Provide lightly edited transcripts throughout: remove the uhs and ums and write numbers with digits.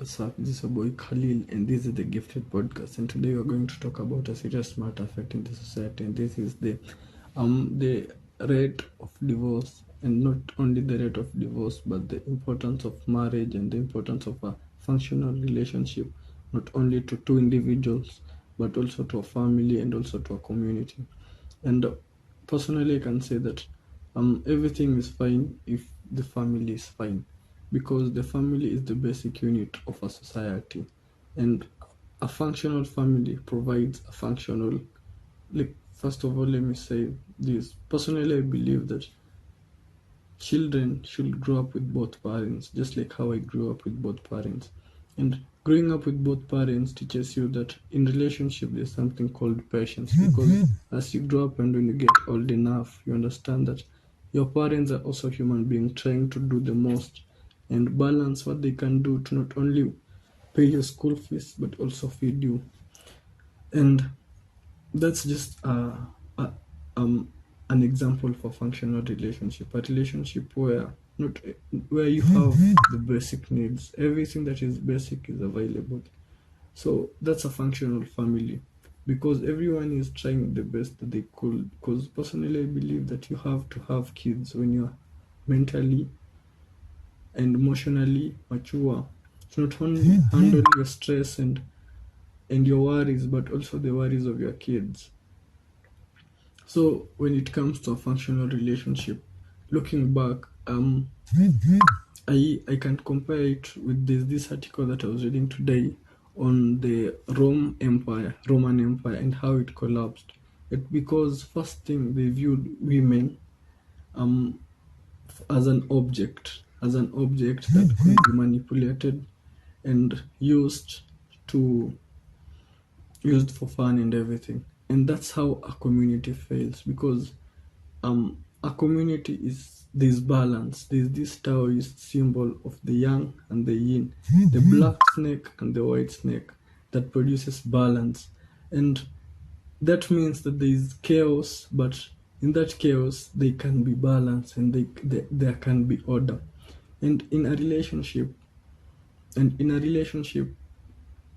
What's up? This is your boy Khalil, and this is the Gifted Podcast. And today we're going to talk about a serious matter affecting the society, and this is the rate of divorce, and not only the rate of divorce, but the importance of marriage and the importance of a functional relationship, not only to two individuals, but also to a family and also to a community. And personally, I can say that everything is fine if the family is fine, because the family is the basic unit of a society, and a functional family provides a functional. Like, first of all, let me say this. Personally, I believe that children should grow up with both parents, just like how I grew up with both parents. And growing up with both parents teaches you that in relationship there's something called patience, because as you grow up and when you get old enough, you understand that your parents are also human beings trying to do the most and balance what they can do to not only pay your school fees but also feed you. And that's just um an example for functional relationship, a relationship where not where you have the basic needs, everything that is basic is available. So that's a functional family, because everyone is trying the best that they could. Because personally I believe that you have to have kids when you're mentally and emotionally mature to not only handle your stress and your worries, but also the worries of your kids. So when it comes to a functional relationship, looking back, I can compare it with this article that I was reading today on the Roman Empire, and how it collapsed. It because first thing, they viewed women um as an object that could be manipulated and to used for fun and everything. And that's how a community fails, because a community is this balance. There's this Taoist symbol of the yang and the yin, the black snake and the white snake, that produces balance. And that means that there is chaos, but in that chaos there can be balance, and there can be order. And in a relationship,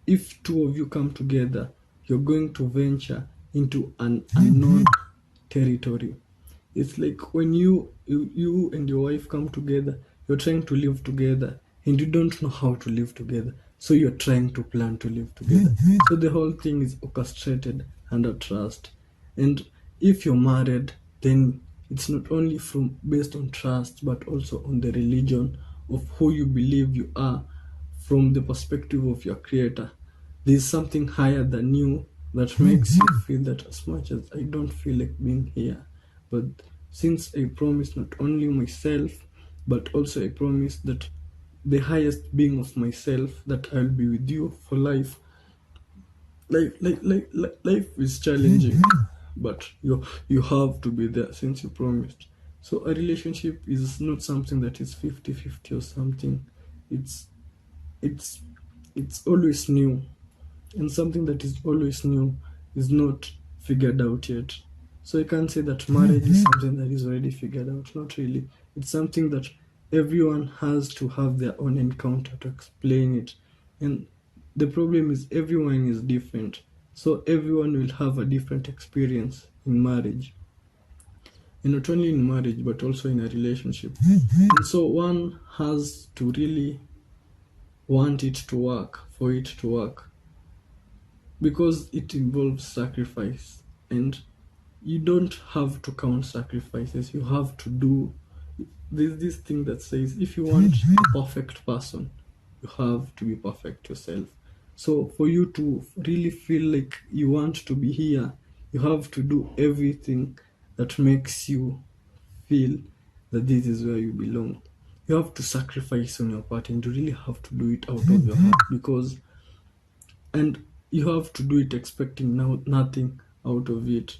if two of you come together, you're going to venture into an unknown territory. It's like when you and your wife come together, you're trying to live together and you don't know how to live together. So you're trying to plan to live together. So the whole thing is orchestrated under trust. And if you're married, then it's not only from based on trust, but also on the religion of who you believe you are, from the perspective of your creator. There's something higher than you that makes you feel that as much as I don't feel like being here, but since I promised not only myself, but also I promised that the highest being of myself, that I'll be with you for life. Life is challenging, but you have to be there since you promised. So a relationship is not something that is 50-50 or something. It's it's it's always new, and something that is always new is not figured out yet. So I can't say that marriage is something that is already figured out. Not really. It's something that everyone has to have their own encounter to explain it. And the problem is everyone is different. So everyone will have a different experience in marriage. And not only in marriage, but also in a relationship. And so one has to really want it to work, for it to work, because it involves sacrifice, and you don't have to count sacrifices. You have to do. There's this thing that says if you want a perfect person, you have to be perfect yourself. So for you to really feel like you want to be here, you have to do everything that makes you feel that this is where you belong. You have to sacrifice on your part, and you really have to do it out of your heart, because and you have to do it expecting nothing out of it.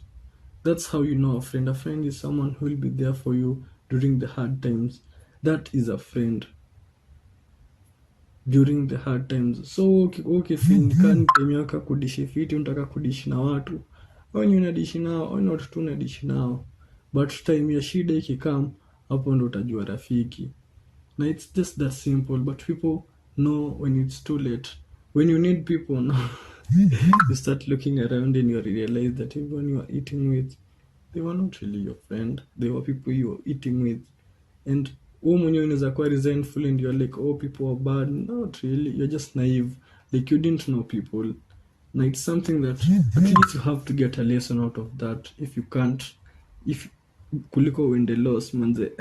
That's how you know a friend. A friend is someone who will be there for you during the hard times. That is a friend during the hard times. So okay, friend kan miaka kudishi fiti, unataka kudishi na watu, wenye unadishi nao au not tu unadishi nao, but time ya shida ikikam, hapo ndo utajua rafiki. Now it's just that simple, but people know when it's too late. When you need people now, you start looking around and you realize that everyone you are eating with, they were not really your friend. They were people you were eating with. And mwenyewe unaweza kuwa resentful and you're like, oh, people are bad. Not really. You're just naive. Like, you didn't know people. Now, it's something that at least you have to get a lesson out of that. If you can't, if kuliko uende loss, manze.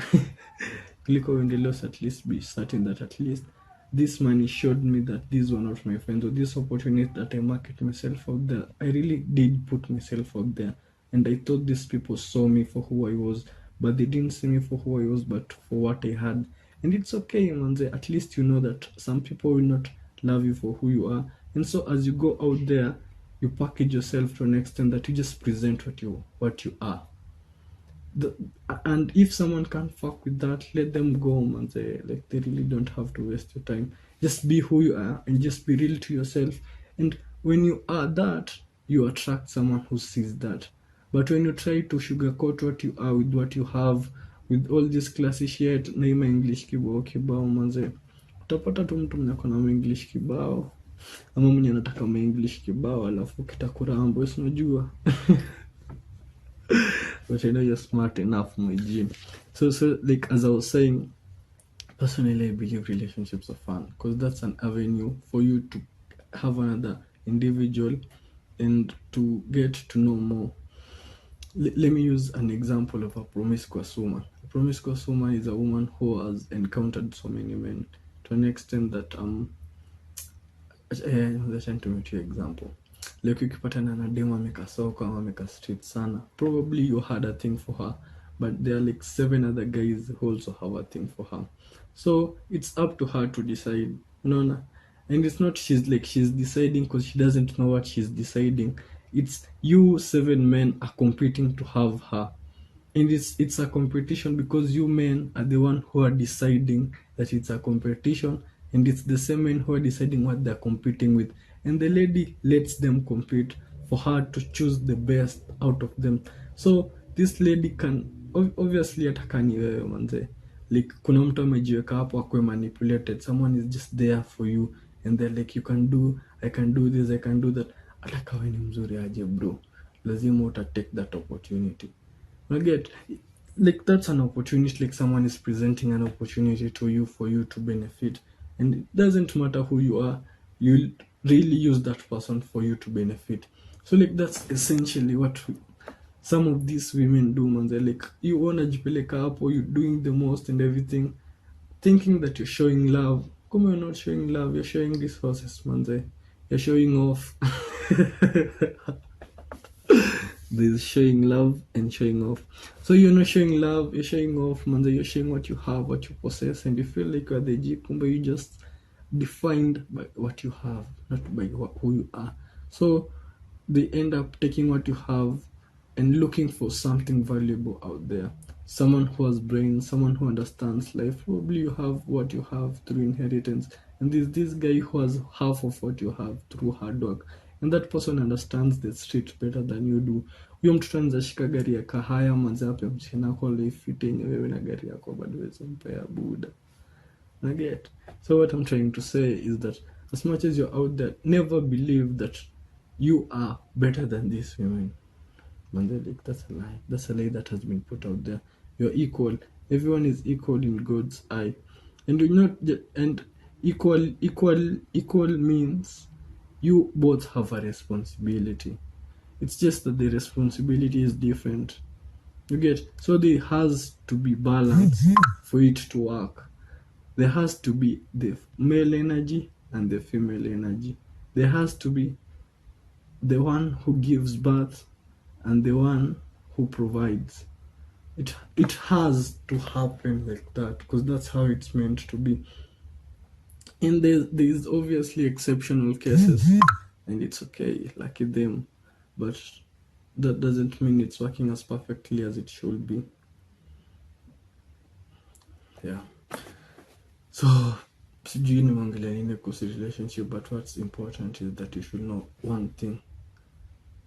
Kuliko uende loss, at least be certain that at least this money showed me that these were not my friends, or this opportunity that I market myself out there. I really did put myself out there, and I thought these people saw me for who I was, but they didn't see me for who I was, but for what I had. And it's okay, manze. At least you know that some people will not love you for who you are. And so as you go out there, you package yourself to an extent that you just present what you are. And if someone can't fuck with that, let them go, man. Like, they really don't have to waste your time. Just be who you are and just be real to yourself. And when you are that, you attract someone who sees that. But when you try to sugarcoat what you are with what you have, with all this classy shit, naima English kibao manze, utapata tu mtu mwenye ako na English kibao ama mwenye anataka English kibao alafu kitakurambo, unajua. But I know you're smart enough, my G. So like, as I was saying, personally I believe relationships are fun because that's an avenue for you to have another individual and to get to know more. Let me use an example of a promiscuous woman. A promiscuous woman is a woman who has encountered so many men to an extent that listen to me to example. Like, ukipatana na demo ameka soka ama ameka street sana, probably you had a thing for her, but there are like 7 other guys who also have a thing for her. So it's up to her to decide, no. And it's not she's deciding because she doesn't know what she's deciding. It's you 7 men are competing to have her. And it's a competition because you men are the one who are deciding that it's a competition, and it's the same men who are deciding what they're competing with. And the lady lets them compete for her to choose the best out of them. So this lady can obviously atakani wewe manze. Like, kuna mtu amejiweka hapo akwe manipulated. Someone is just there for you and they're like, you can do, I can do this, I can do that. Ataka wewe ni mzuri aje bro, lazima uta take that opportunity. I get, like, that's an opportunity. Like, someone is presenting an opportunity to you for you to benefit, and it doesn't matter who you are, you'll really use that person for you to benefit. So like, that's essentially what some of these women do, man. They're like, you wanna jipeleka hapo, you're doing the most and everything, thinking that you're showing love. Come, you're not showing love, you're showing resources, man. You're showing off. There's showing love and showing off. So you're not showing love, you're showing off, manze. You're showing what you have, what you possess, and you feel like you're the G, but you just defined by what you have, not by who you are. So they end up taking what you have and looking for something valuable out there. Someone who has brains, someone who understands life. Probably you have what you have through inheritance, and there's this guy who has half of what you have through hard work, and that person understands the street better than you do. Huyo mtoto anaweza shika gari ya kahaya manze, hapo mchana kwa lifite yenye wewe na gari yako bado weza mpea buda. I get. So what I'm trying to say is that as much as you're out there, never believe that you are better than these women. Like, that's a lie. That's a lie that has been put out there. You're equal. Everyone is equal in God's eye, and you're not. And equal means you both have a responsibility. It's just that the responsibility is different. You get? So there has to be balance for it to work. There has to be the male energy and the female energy. There has to be the one who gives birth and the one who provides. It has to happen like that because that's how it's meant to be. And there's obviously exceptional cases, and it's okay, lucky them, but that doesn't mean it's working as perfectly as it should be. Yeah. So sijui nimeongelea nini kuhusu relationship, but what's important is that you should know one thing: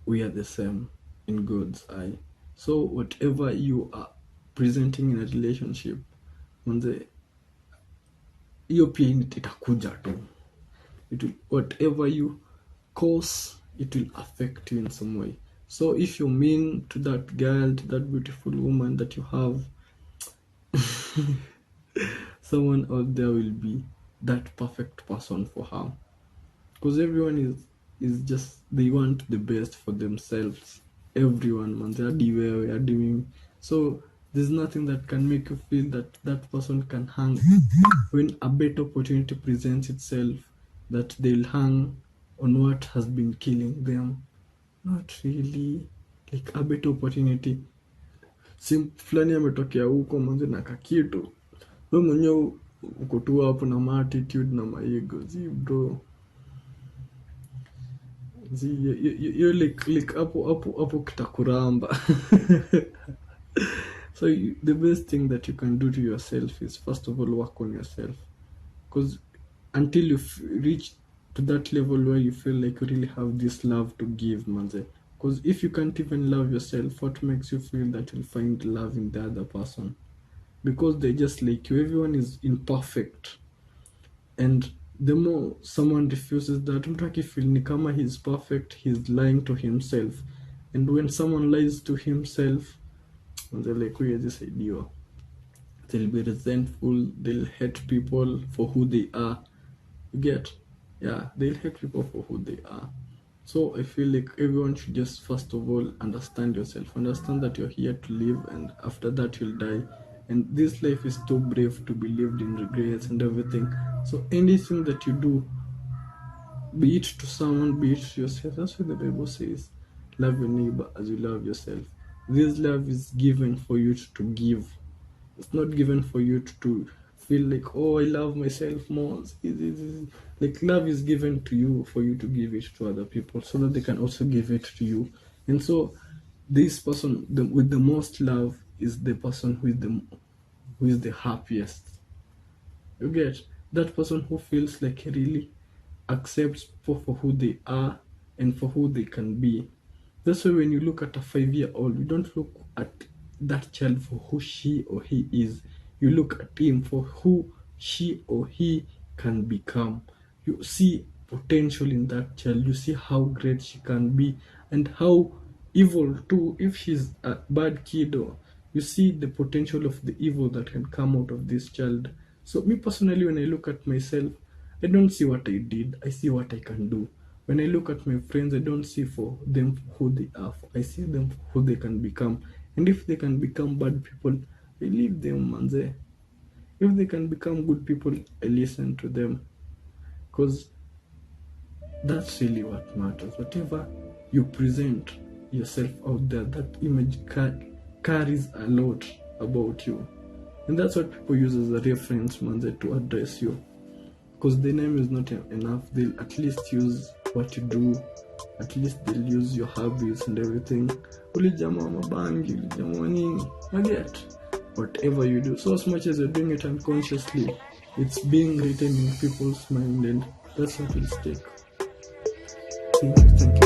we are the same in God's eye. So whatever you are presenting in a relationship, manze, hiyo pia itakuja tu. It will, whatever you cause, it will affect you in some way. So if you're mean to that girl, to that beautiful woman that you have, someone out there will be that perfect person for her, because everyone is just, they want the best for themselves. Everyone, man, hadi wewe, hadi mimi. So there's nothing that can make you feel that that person can hang when a better opportunity presents itself, that they'll hang on what has been killing them. Not really. Like a better opportunity, sim fulani ametokea huko manze na kakitu, wewe mwenyewe uko tu hapo na ma attitude na maego bro. You're like hapo kitakuramba. So the best thing that you can do to yourself is, first of all, work on yourself, because until you reach to that level where you feel like you really have this love to give, manze. Because if you can't even love yourself, what makes you feel that you'll find love in the other person? Because they're just like you. Everyone is imperfect, and the more someone refuses that, mtu akifeel ni kama he's perfect, he's lying to himself. And when someone lies to himself, they're like, this idea, they'll be resentful, they'll hate people for who they are. You get? Yeah, they'll hate people for who they are. So I feel like everyone should just, first of all, understand yourself. Understand that you're here to live, and after that you'll die. And this life is too brave to be lived in regrets and everything. So anything that you do, be it to someone, be it to yourself, that's what the Bible says. Love your neighbor as you love yourself. This love is given for you to give. It's not given for you to feel like, oh, I love myself more. Like, love is given to you for you to give it to other people, so that they can also give it to you. And so this person with the most love is the person who is the happiest. You get? That person who feels like he really accepts people for who they are and for who they can be. That's why when you look at a 5-year-old, you don't look at that child for who she or he is. You look at him for who she or he can become. You see potential in that child. You see how great she can be, and how evil too, if she's a bad kid. Or you see the potential of the evil that can come out of this child. So me personally, when I look at myself, I don't see what I did, I see what I can do. When I look at my friends, I don't see for them who they are, I see them for who they can become. And if they can become bad people, I leave them, manze. If they can become good people, I listen to them. Because that's really what matters. Whatever you present yourself out there, that image carries a lot about you. And that's what people use as a reference, manze, to address you. Because the name is not enough. They'll at least use what you do. At least they'll use your habits and everything. Ulijama mabangi, ulijama nini. Forget. Whatever you do. So as much as you're doing it unconsciously, it's being written in people's mind, and that's what will stick. Thank you.